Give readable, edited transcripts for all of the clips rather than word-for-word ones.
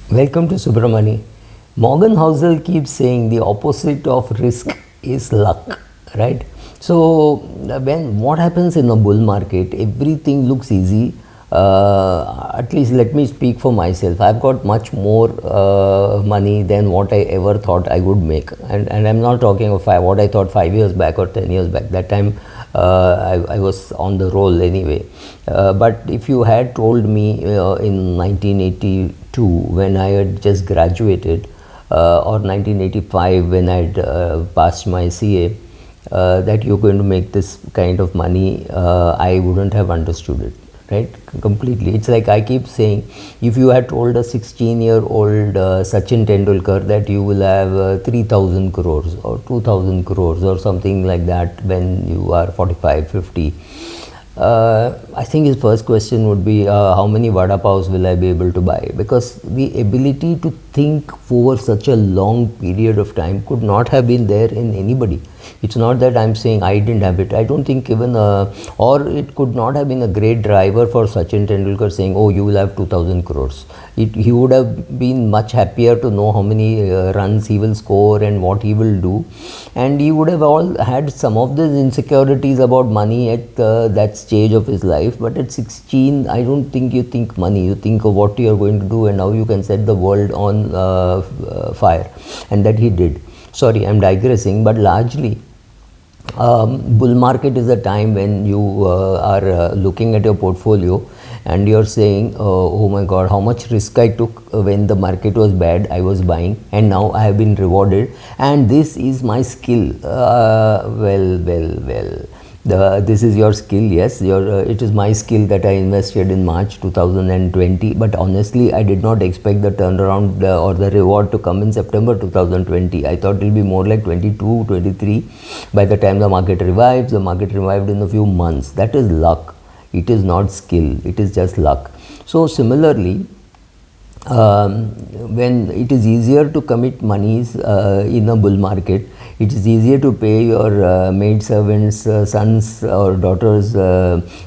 Welcome to Subramani. Morgan Housel keeps saying the opposite of risk is luck, right? So, when what happens in a bull market, everything looks easy. At least let me speak for myself. I've got much more money than what I ever thought I would make, and I'm not talking of what I thought 5 years back or 10 years back. That time I was on the roll anyway. But if you had told me in 1982 when I had just graduated, or 1985 when I had passed my CA, that you're going to make this kind of money, I wouldn't have understood it, right? Completely. It's like I keep saying, if you had told a 16-year-old Sachin Tendulkar that you will have 3,000 crores or 2,000 crores or something like that when you are 45, 50, I think his first question would be, how many vada paos will I be able to buy? Because the ability to think over such a long period of time could not have been there in anybody. It's not that I'm saying I didn't have it. I don't think even, or it could not have been a great driver for Sachin Tendulkar saying, oh, you will have 2,000 crores. He would have been much happier to know how many runs he will score and what he will do. And he would have all had some of these insecurities about money at that stage of his life. But at 16, I don't think you think money. You think of what you are going to do and how you can set the world on fire. And that he did. Sorry, I'm digressing, but largely bull market is a time when you are looking at your portfolio and you're saying, oh my god, how much risk I took when the market was bad, I was buying, and now I have been rewarded, and this is my skill. This is your skill, yes. It is my skill that I invested in March 2020, but honestly, I did not expect the turnaround or the reward to come in September 2020. I thought it will be more like 22, 23. By the time the market revived in a few months. That is luck. It is not skill. It is just luck. So similarly, when it is easier to commit monies in a bull market, it is easier to pay your maid servants, sons or daughters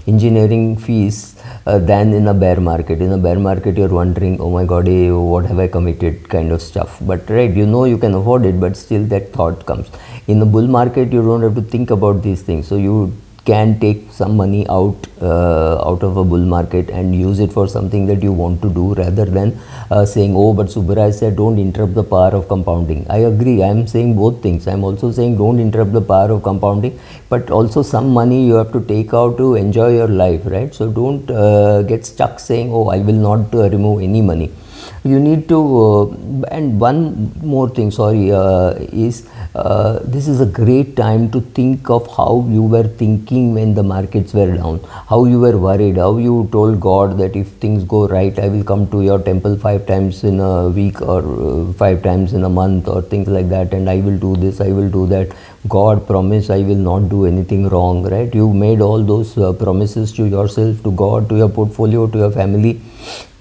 engineering fees than in a bear market. In a bear market, you're wondering, oh my god, what have I committed, kind of stuff. But right, you can afford it, but still that thought comes. In a bull market, you don't have to think about these things. So you can take some money out of a bull market and use it for something that you want to do, rather than saying, oh, but Subbaraj said don't interrupt the power of compounding. I agree. I am saying both things. I am also saying don't interrupt the power of compounding, but also some money you have to take out to enjoy your life, right? So don't get stuck saying, oh, I will not remove any money. You need to, and one more thing, sorry, is this is a great time to think of how you were thinking when the markets were down, how you were worried, how you told God that if things go right, I will come to your temple 5 times in a week or 5 times in a month or things like that, and I will do this, I will do that. God promise I will not do anything wrong, right? You made all those promises to yourself, to God, to your portfolio, to your family.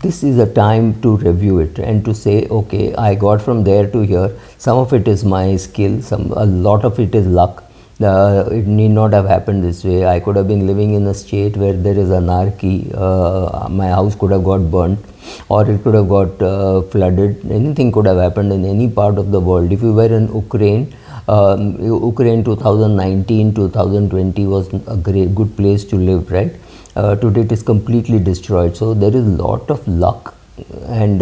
This is a time to review it and to say, okay, I got from there to here. Some of it is my skill, a lot of it is luck. It need not have happened this way. I could have been living in a state where there is anarchy. My house could have got burnt, or it could have got flooded. Anything could have happened in any part of the world. If you were in Ukraine, Ukraine 2019, 2020 was a good place to live, right? Today it is completely destroyed. So there is a lot of luck and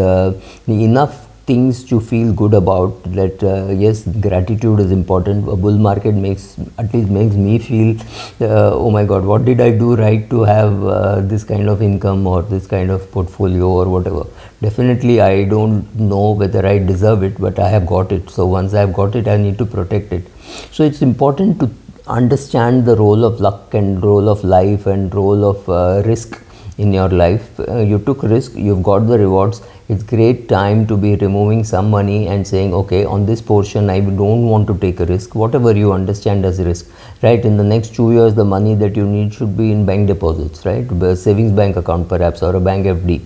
enough things to feel good about that. Yes, gratitude is important. A bull market at least makes me feel, oh my god, what did I do right to have this kind of income or this kind of portfolio or whatever. Definitely I don't know whether I deserve it, but I have got it. So once I have got it, I need to protect it. So it's important to understand the role of luck and role of life and role of risk in your life. You took risk, you've got the rewards. It's great time to be removing some money and saying, okay, on this portion I don't want to take a risk, whatever you understand as risk, right? In the next 2 years, the money that you need should be in bank deposits, right? A savings bank account perhaps, or a bank FD.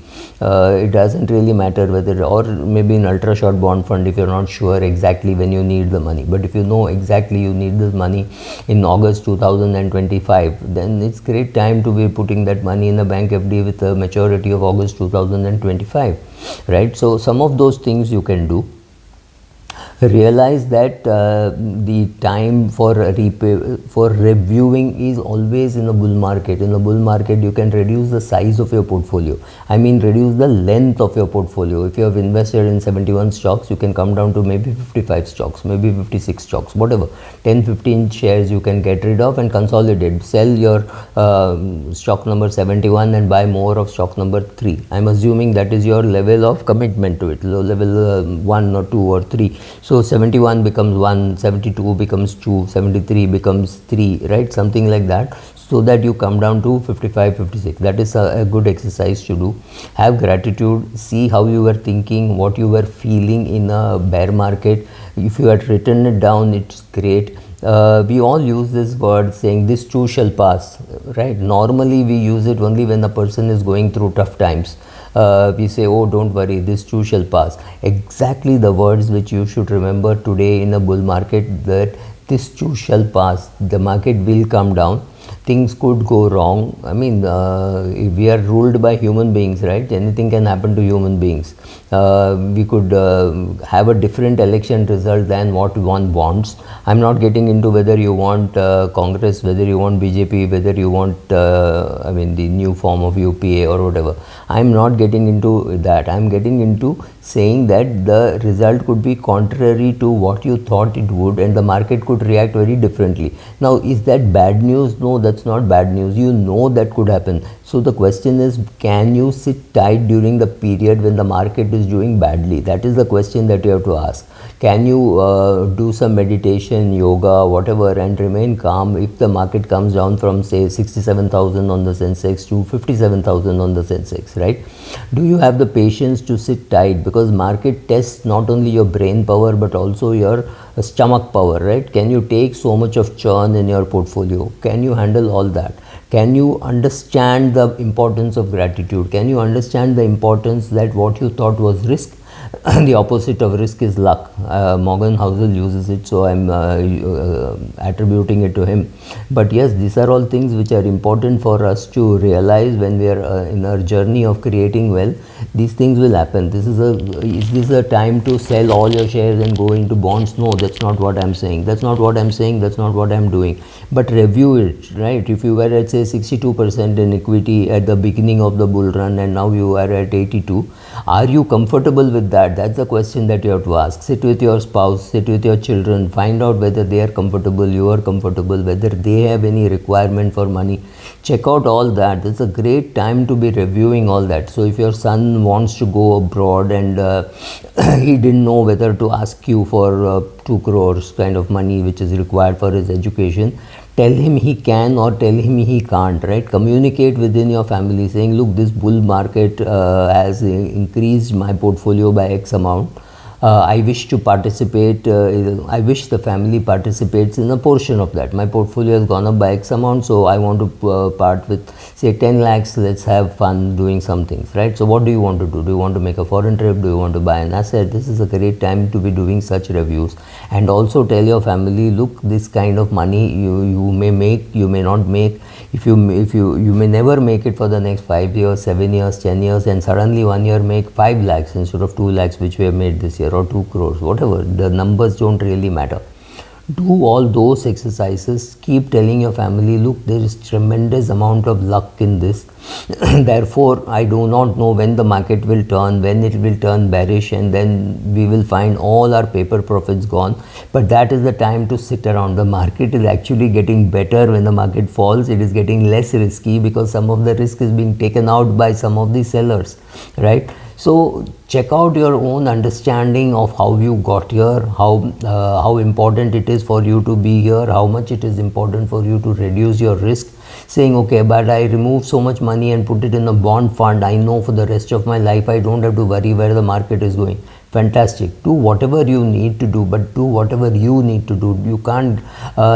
It doesn't really matter whether, or maybe an ultra short bond fund if you're not sure exactly when you need the money. But if you know exactly you need this money in August 2025, then it's great time to be putting that money in a bank FD with a maturity of August 2025, right? So some of those things you can do. Realize that the time for reviewing is always in a bull market. In a bull market, you can reduce the size of your portfolio. I mean, reduce the length of your portfolio. If you have invested in 71 stocks, you can come down to maybe 55 stocks, maybe 56 stocks, whatever. 10-15 shares you can get rid of and consolidate. Sell your stock number 71 and buy more of stock number 3. I'm assuming that is your level of commitment to it, level 1 or 2 or 3. So 71 becomes 1, 72 becomes 2, 73 becomes 3, right? Something like that, so that you come down to 55, 56. That is a good exercise to do. Have gratitude. See how you were thinking, what you were feeling in a bear market. If you had written it down, it's great. We all use this word saying this too shall pass, right? Normally we use it only when a person is going through tough times. We say, oh, don't worry, this too shall pass. Exactly the words which you should remember today in a bull market, that this too shall pass. The market will come down. Things could go wrong. I mean, we are ruled by human beings, right? Anything can happen to human beings. We could have a different election result than what one wants. I'm not getting into whether you want Congress, whether you want BJP, whether you want, I mean, the new form of UPA or whatever. I'm not getting into that. I'm getting into saying that the result could be contrary to what you thought it would, and the market could react very differently. Now, is that bad news? No, that's not bad news. You know that could happen. So the question is, can you sit tight during the period when the market is doing badly? That is the question that you have to ask. Can you do some meditation, yoga, whatever, and remain calm if the market comes down from, say, 67,000 on the Sensex to 57,000 on the Sensex, right? Do you have the patience to sit tight? Because market tests not only your brain power but also your stomach power, right? Can you take so much of churn in your portfolio? Can you handle all that? Can you understand the importance of gratitude? Can you understand the importance that what you thought was risk, the opposite of risk is luck? Morgan Housel uses it, so I'm attributing it to him. But yes, these are all things which are important for us to realize when we are in our journey of creating wealth. These things will happen. Is this a time to sell all your shares and go into bonds? No, that's not what I'm saying. That's not what I'm saying. That's not what I'm doing. But review it, right? If you were at, say, 62% in equity at the beginning of the bull run and now you are at 82, are you comfortable with that? That's the question that you have to ask. Sit with your spouse, sit with your children, find out whether they are comfortable, you are comfortable, whether they have any requirement for money. Check out all that. It's a great time to be reviewing all that. So if your son wants to go abroad and he didn't know whether to ask you for 2 crores kind of money which is required for his education, tell him he can or tell him he can't, right? Communicate within your family saying, look, this bull market has increased my portfolio by X amount. I wish to participate, I wish the family participates in a portion of that. My portfolio has gone up by X amount, so I want to part with, say, 10 lakhs. Let's have fun doing some things, right? So what do you want to do? Do you want to make a foreign trip? Do you want to buy an asset? This is a great time to be doing such reviews. And also tell your family, look, this kind of money you may make, you may not make. If you may never make it for the next 5 years, 7 years, 10 years, and suddenly 1 year make 5 lakhs instead of 2 lakhs which we have made this year, or 2 crores, whatever. The numbers don't really matter. Do all those exercises. Keep telling your family, look, there is tremendous amount of luck in this. Therefore, I do not know when the market will turn, when it will turn bearish, and then we will find all our paper profits gone. But that is the time to sit around. The market is actually getting better when the market falls. It is getting less risky because some of the risk is being taken out by some of the sellers, right? So check out your own understanding of how you got here, how important it is for you to be here, how much it is important for you to reduce your risk. Saying, okay, but I remove so much money and put it in a bond fund, I know for the rest of my life I don't have to worry where the market is going. Fantastic. Do whatever you need to do, but do whatever you need to do. You can't,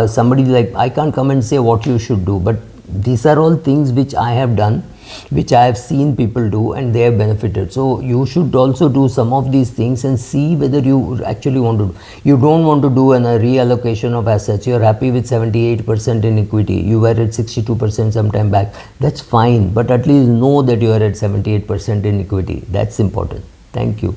somebody like, I can't come and say what you should do, but these are all things which I have done. which I have seen people do and they have benefited. So you should also do some of these things and see whether you actually want to. You don't want to do a reallocation of assets. You are happy with 78% in equity. You were at 62% some time back. That's fine, but at least know that you are at 78% in equity. That's important. Thank you.